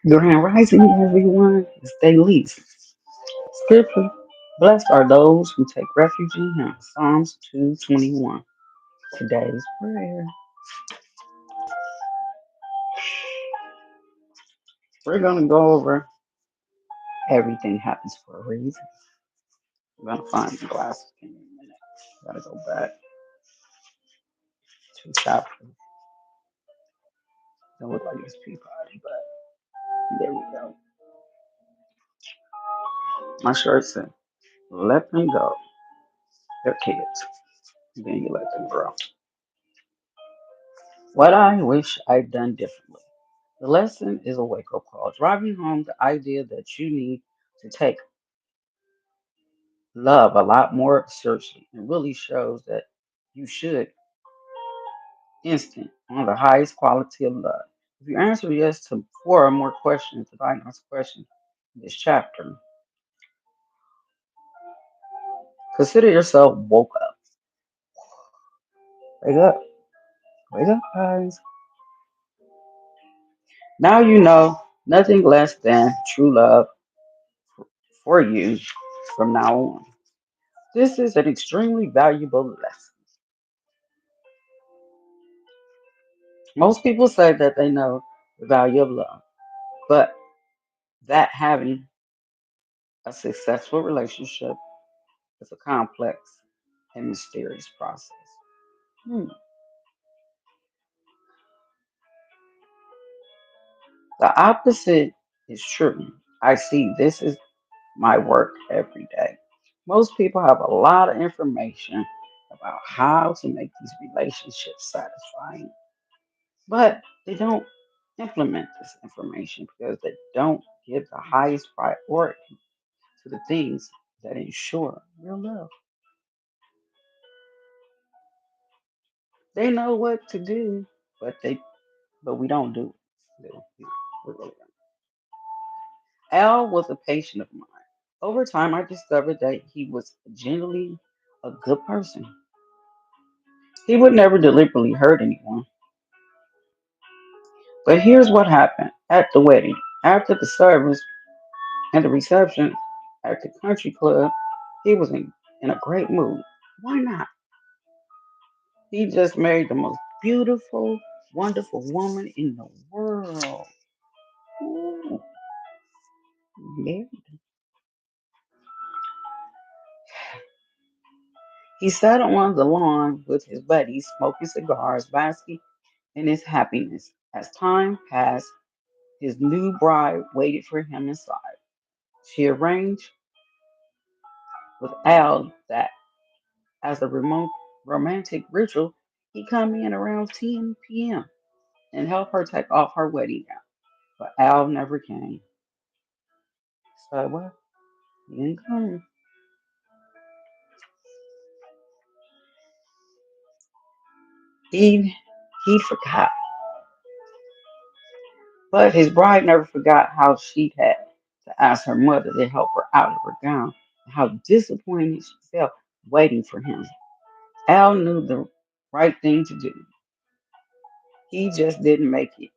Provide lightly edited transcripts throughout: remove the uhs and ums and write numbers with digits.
Grand Rising, everyone. Stay least. Scripture. Blessed are those who take refuge in Him. Psalms 2:21. Today's prayer. We're going to go over everything happens for a reason. I'm going to find the glasses. Give me a minute. Gotta go back to chapter. Don't look like it's Peabody, but there we go. My shirt said, let them go. They're kids. Then you let them grow. What I wish I'd done differently. The lesson is a wake up call, driving home the idea that you need to take love a lot more seriously and really shows that you should instant on the highest quality of love. If you answer yes to four or more questions, the diagnostic question in this chapter, consider yourself woke up. Wake up. Wake up, guys. Now you know nothing less than true love for you from now on. This is an extremely valuable lesson. Most people say that they know the value of love, but that having a successful relationship is a complex and mysterious process. Hmm. The opposite is true. I see this is my work every day. Most people have a lot of information about how to make these relationships satisfying, but they don't implement this information because they don't give the highest priority to the things that ensure real love. They know what to do, but we don't do it. We really don't. Al was a patient of mine. Over time, I discovered that he was genuinely a good person. He would never deliberately hurt anyone. But here's what happened at the wedding. After the service and the reception at the country club, he was in a great mood. Why not? He just married the most beautiful, wonderful woman in the world. Ooh, yeah. He sat on the lawn with his buddies, smoking cigars, basking in his happiness. As time passed, his new bride waited for him inside. She arranged with Al that as a romantic ritual, he come in around 10 p.m. and help her take off her wedding gown. But Al never came. So what? He didn't come. He he forgot. But his bride never forgot how she had to ask her mother to help her out of her gown and how disappointed she felt waiting for him. Al knew the right thing to do. He just didn't make it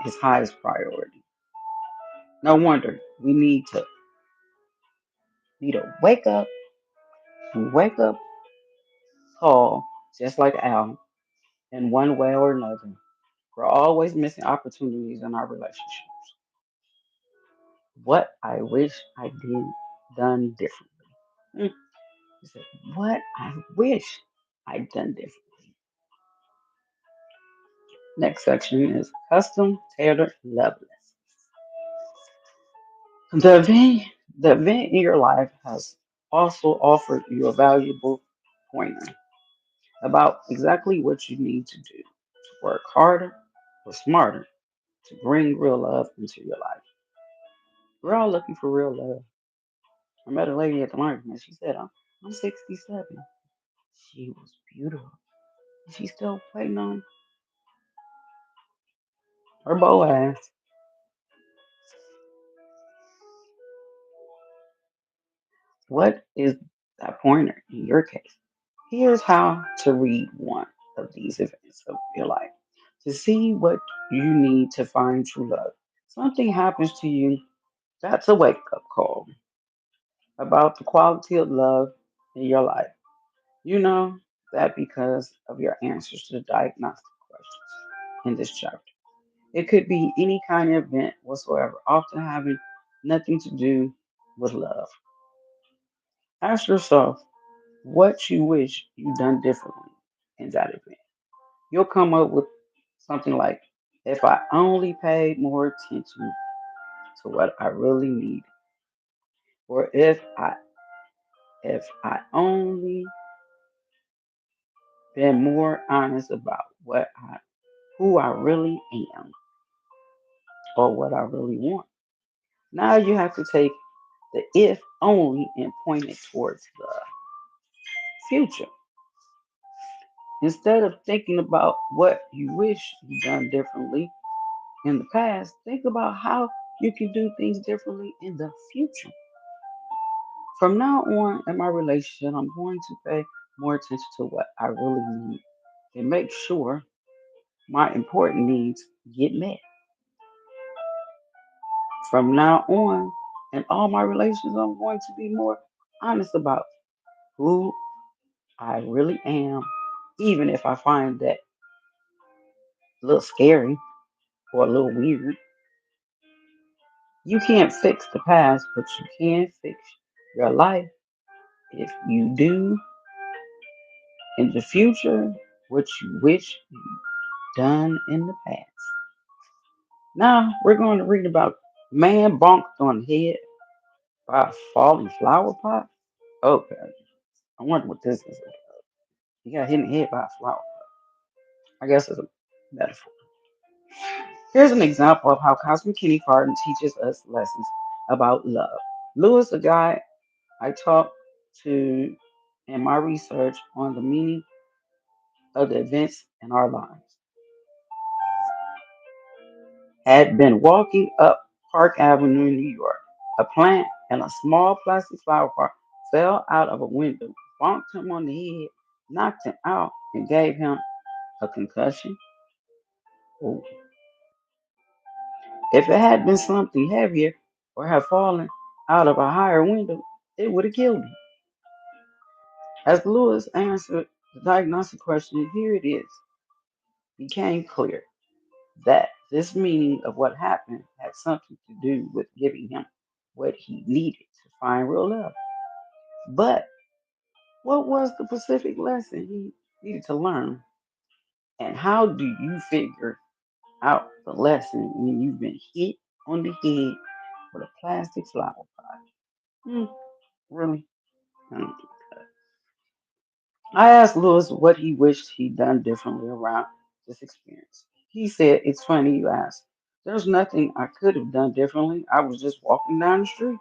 his highest priority. No wonder we need a wake up call just like Al in one way or another. We're always missing opportunities in our relationships. What I wish I did done differently. Hmm. He said, what I wish I'd done differently. Next section is custom tailored love lessons. The event, the event in your life has also offered you a valuable pointer about exactly what you need to do to work harder or smarter to bring real love into your life. We're all looking for real love. I met a lady at the market. She said, I'm 67. She was beautiful. She's still waiting on her Boaz. What is that pointer in your case? Here's how to read one of these events of your life. to see what you need to find true love. Something happens to you, that's a wake up call about the quality of love in your life. You know that because of your answers to the diagnostic questions in this chapter. It could be any kind of event whatsoever, often having nothing to do with love. Ask yourself what you wish you'd done differently in that event. You'll come up with something like, if I only paid more attention to what I really need, or if I only been more honest about who I really am or what I really want. Now you have to take the if only and point it towards the future. Instead of thinking about what you wish you done differently in the past, think about how you can do things differently in the future. From now on in my relationship, I'm going to pay more attention to what I really need and make sure my important needs get met. From now on in all my relationships, I'm going to be more honest about who I really am, even if I find that a little scary or a little weird. You can't fix the past, but you can fix your life if you do in the future what you wish you done in the past. Now we're going to read about man bonked on the head by a falling flower pot. Okay, I wonder what this is. He got hit in the head by a flower. I guess it's a metaphor. Here's an example of how cosmic kindergarten teaches us lessons about love. Lewis, a guy I talked to in my research on the meaning of the events in our lives, had been walking up Park Avenue in New York. A plant and a small plastic flower pot fell out of a window, bonked him on the head, knocked him out, and gave him a concussion. Ooh. If it had been something heavier or had fallen out of a higher window, it would have killed him. As Lewis answered the diagnostic question, here it is, became clear that this meaning of what happened had something to do with giving him what he needed to find real love. But what was the specific lesson he needed to learn? And how do you figure out the lesson when you've been hit on the head with a plastic flower pot? Hmm, really? Hmm. I asked Lewis what he wished he'd done differently around this experience. He said, it's funny you asked. There's nothing I could have done differently. I was just walking down the street.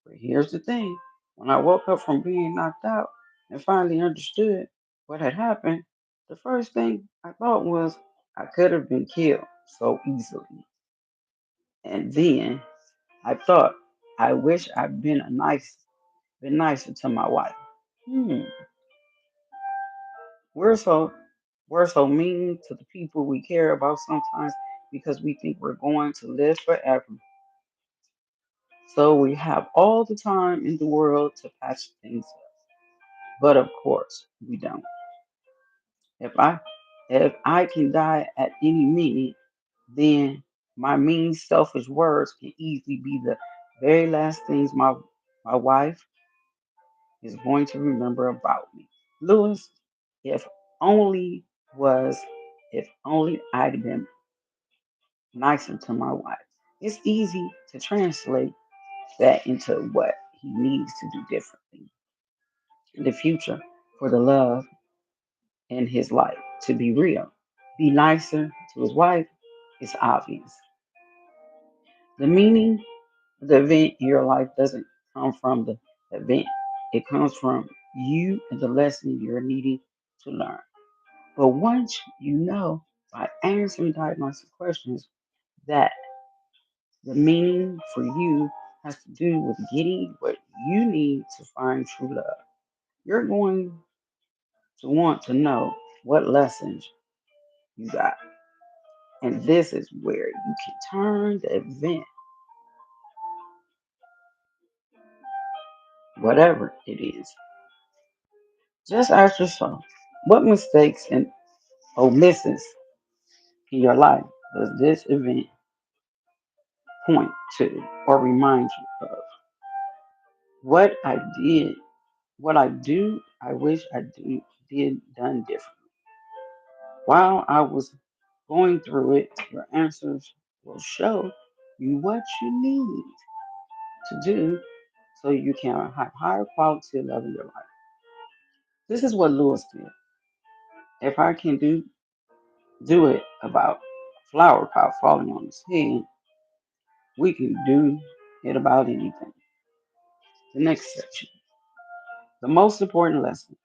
But here's the thing, when I woke up from being knocked out and finally understood what had happened, the first thing I thought was I could have been killed so easily. And then I thought, I wish I'd been nicer to my wife. Hmm. We're so we're so mean to the people we care about sometimes because we think we're going to live forever. So we have all the time in the world to patch things up. But of course, we don't. If I if I can die at any minute, then my mean, selfish words can easily be the very last things my wife is going to remember about me. Lewis, if only was if only I'd been nicer to my wife. It's easy to translate that into what he needs to do differently in the future for the love in his life to be real. Be nicer to his wife is obvious. The meaning of the event in your life doesn't come from the event, it comes from you and the lesson you're needing to learn. But once you know by answering diagnostic questions that the meaning for you has to do with getting what you need to find true love, you're going to want to know what lessons you got. And this is where you can turn the event, whatever it is. Just ask yourself, what mistakes and omissions in your life does this event point to or remind you of? What I did, what I do, I wish did done different. While I was going through it, your answers will show you what you need to do so you can have higher quality of love in your life. This is what Lewis did. If I can do it about flower pot falling on his head, we can do it about anything. The next section, the most important lesson.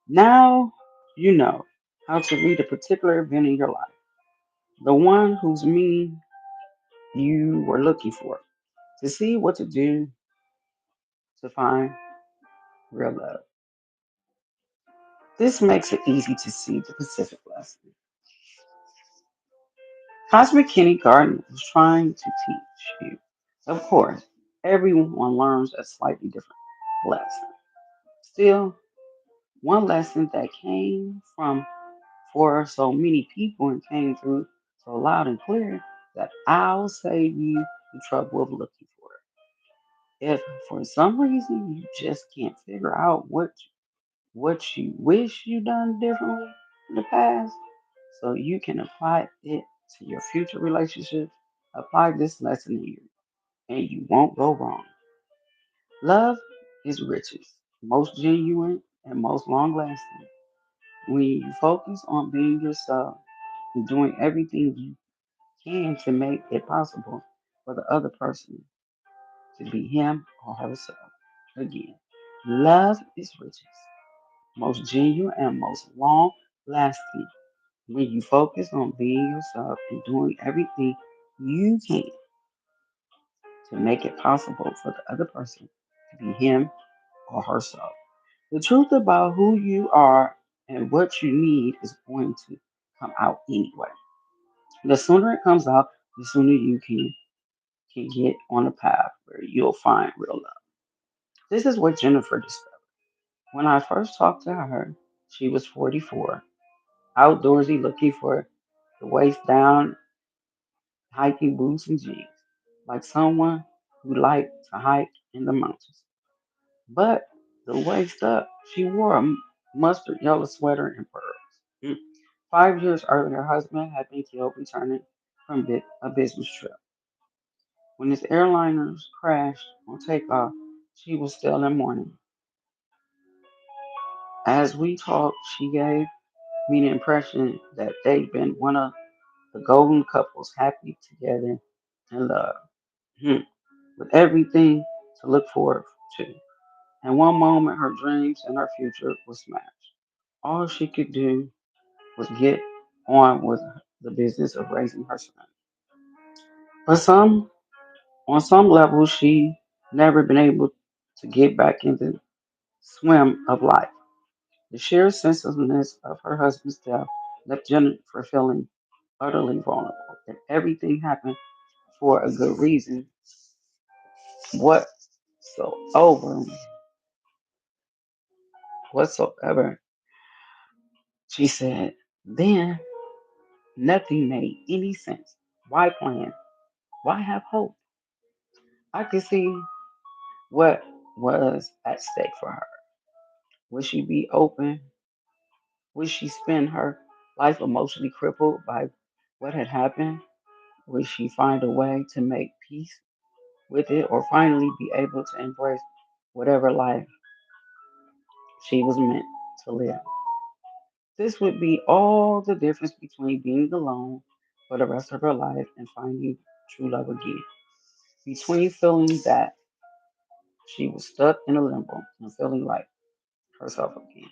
Now you know how to read a particular event in your life, the one whose meaning you were looking for, to see what to do to find real love. This makes it easy to see the Pacific lesson. Cosmic Kindergarten is trying to teach you. Of course, everyone learns a slightly different lesson. Still, one lesson that came from for so many people and came through so loud and clear that I'll save you the trouble of looking for it. If for some reason you just can't figure out what you wish you done differently in the past, so you can apply it to your future relationships, apply this lesson to you, and you won't go wrong. Love is richest, most genuine, and most long lasting. When you focus on being yourself and doing everything you can to make it possible for the other person to be him or herself. Again, love is richest, most genuine, and most long lasting when you focus on being yourself and doing everything you can to make it possible for the other person to be him or herself. The truth about who you are and what you need is going to come out anyway. The sooner it comes out, the sooner you can get on a path where you'll find real love. This is what Jennifer discovered. When I first talked to her, she was 44, outdoorsy, looking for the waist down, hiking boots and jeans, like someone who liked to hike in the mountains. But the waist up, she wore a mustard yellow sweater and pearls. Mm. 5 years earlier, her husband had been killed returning from a business trip. When his airliners crashed on takeoff, she was still in mourning. As we talked, she gave me the impression that they'd been one of the golden couples, happy together in love, hmm, with everything to look forward to. And one moment, her dreams and her future was smashed. All she could do was get on with the business of raising her son. But on some level, she never been able to get back in the swim of life. The sheer senselessness of her husband's death left Jennifer feeling utterly vulnerable. That everything happened for a good reason, whatsoever, whatsoever, she said. Then nothing made any sense. Why plan? Why have hope? I could see what was at stake for her. Would she be open? Would she spend her life emotionally crippled by what had happened? Would she find a way to make peace with it or finally be able to embrace whatever life she was meant to live? This would be all the difference between being alone for the rest of her life and finding true love again. Between feeling that she was stuck in a limbo and feeling like herself again.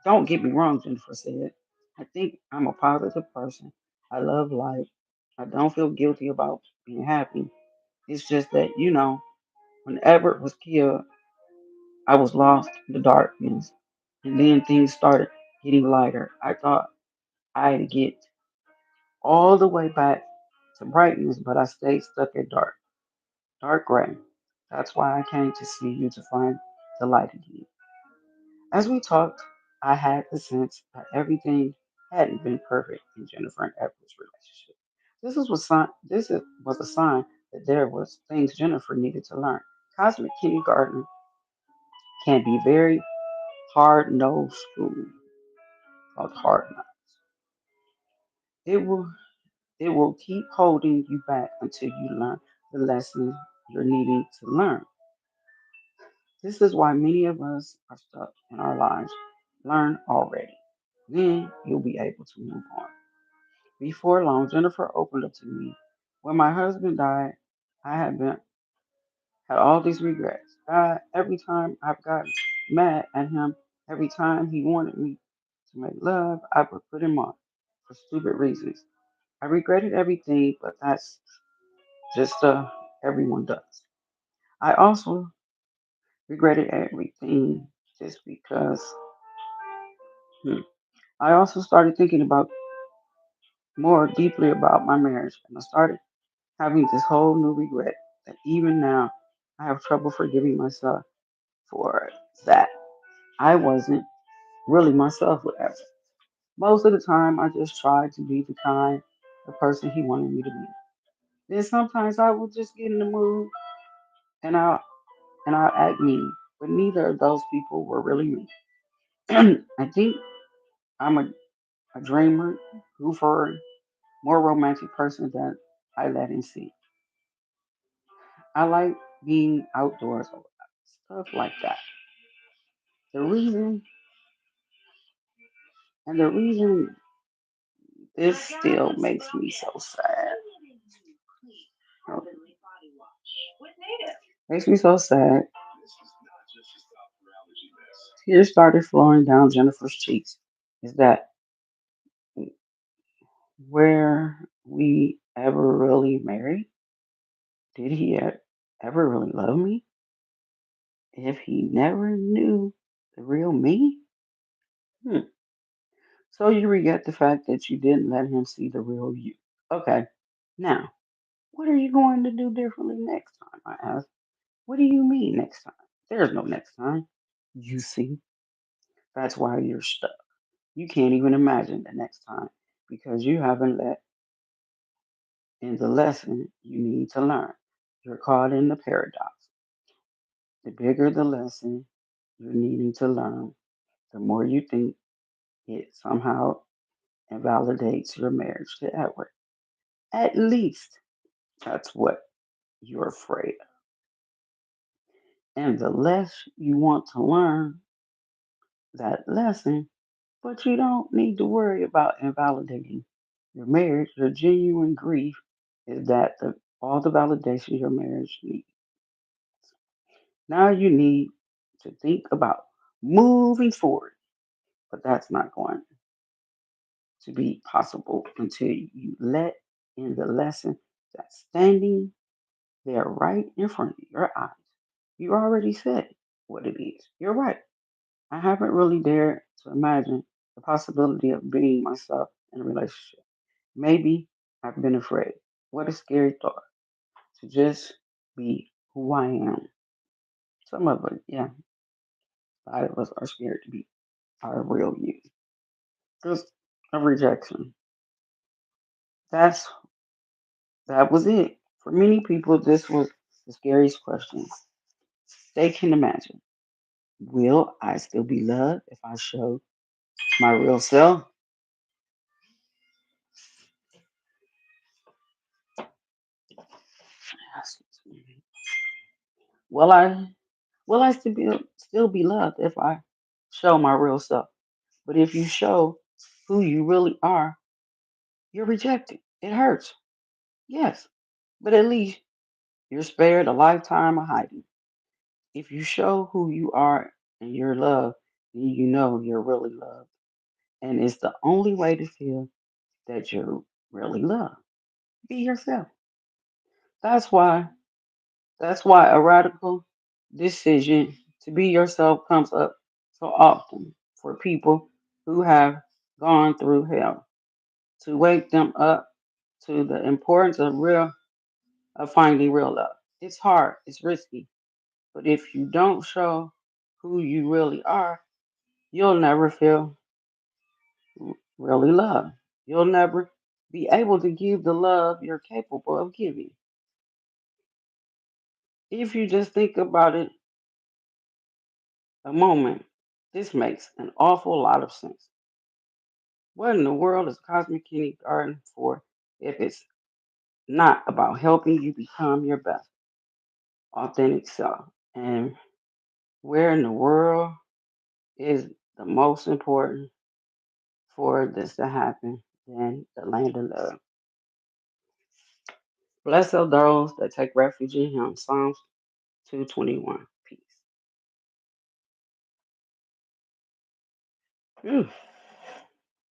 Don't get me wrong, Jennifer said. I think I'm a positive person. I love life. I don't feel guilty about being happy. It's just that, when Everett was killed, I was lost in the darkness. And then things started getting lighter. I thought I had to get all the way back to brightness, but I stayed stuck at dark gray. That's why I came to see you to find the light again. As we talked, I had the sense that everything hadn't been perfect in Jennifer and Edward's relationship. Was a sign that there was things Jennifer needed to learn. Cosmic kindergarten can be very hard nosed school called hard knock. It will it will keep holding you back until you learn the lesson you're needing to learn. This is why many of us are stuck in our lives. Learn already. Then you'll be able to move on. Before long, Jennifer opened up to me. When my husband died, I had all these regrets. God, every time I've gotten mad at him, every time he wanted me to make love, I would put him off for stupid reasons. I regretted everything, but that's just stuff everyone does. I also regretted everything just because I also started thinking about more deeply about my marriage, and I started having this whole new regret that even now I have trouble forgiving myself for that. I wasn't really myself with Evan. Most of the time, I just tried to be the person he wanted me to be. Then sometimes I would just get in the mood and I'll act mean, but neither of those people were really me. I think I'm a dreamer, goofer, more romantic person than I let him see. I like being outdoors, stuff like that. The reason, the reason this still makes me so sad, oh, makes me so sad. Tears started flowing down Jennifer's cheeks. Is that where we ever really married? Did he ever really love me? If he never knew the real me? Hmm. So you regret the fact that you didn't let him see the real you. Okay. Now, what are you going to do differently next time? I asked. What do you mean next time? There's no next time. You see, that's why you're stuck. You can't even imagine the next time because you haven't let in the lesson you need to learn. You're caught in the paradox. The bigger the lesson you're needing to learn, the more you think it somehow invalidates your marriage to Edward. At least that's what you're afraid of. And the less you want to learn that lesson, but you don't need to worry about invalidating your marriage. Your genuine grief is that all the validation your marriage needs. Now you need to think about moving forward, but that's not going to be possible until you let in the lesson that's standing there right in front of your eyes. You already said what it is. You're right. I haven't really dared to imagine the possibility of being myself in a relationship. Maybe I've been afraid. What a scary thought to just be who I am. Some of us, yeah, a lot of us are scared to be our real you. Just a rejection. That's that was it. For many people, this was the scariest question they can imagine. Will I still be loved if I show my real self? Will I still be loved if I show my real self? But if you show who you really are, you're rejected. It hurts. Yes. But at least you're spared a lifetime of hiding. If you show who you are and you're loved, then you know you're really loved. And it's the only way to feel that you're really loved. Be yourself. That's why a radical decision to be yourself comes up so often for people who have gone through hell. to wake them up to the importance of finding real love. It's hard, it's risky, but if you don't show who you really are, you'll never feel really loved. You'll never be able to give the love you're capable of giving. If you just think about it a moment, this makes an awful lot of sense. What in the world is cosmic kindergarten for if it's not about helping you become your best, authentic self? And where in the world is the most important for this to happen than the land of love? Blessed are those that take refuge in Him. Psalms 2:21. Peace. Phew.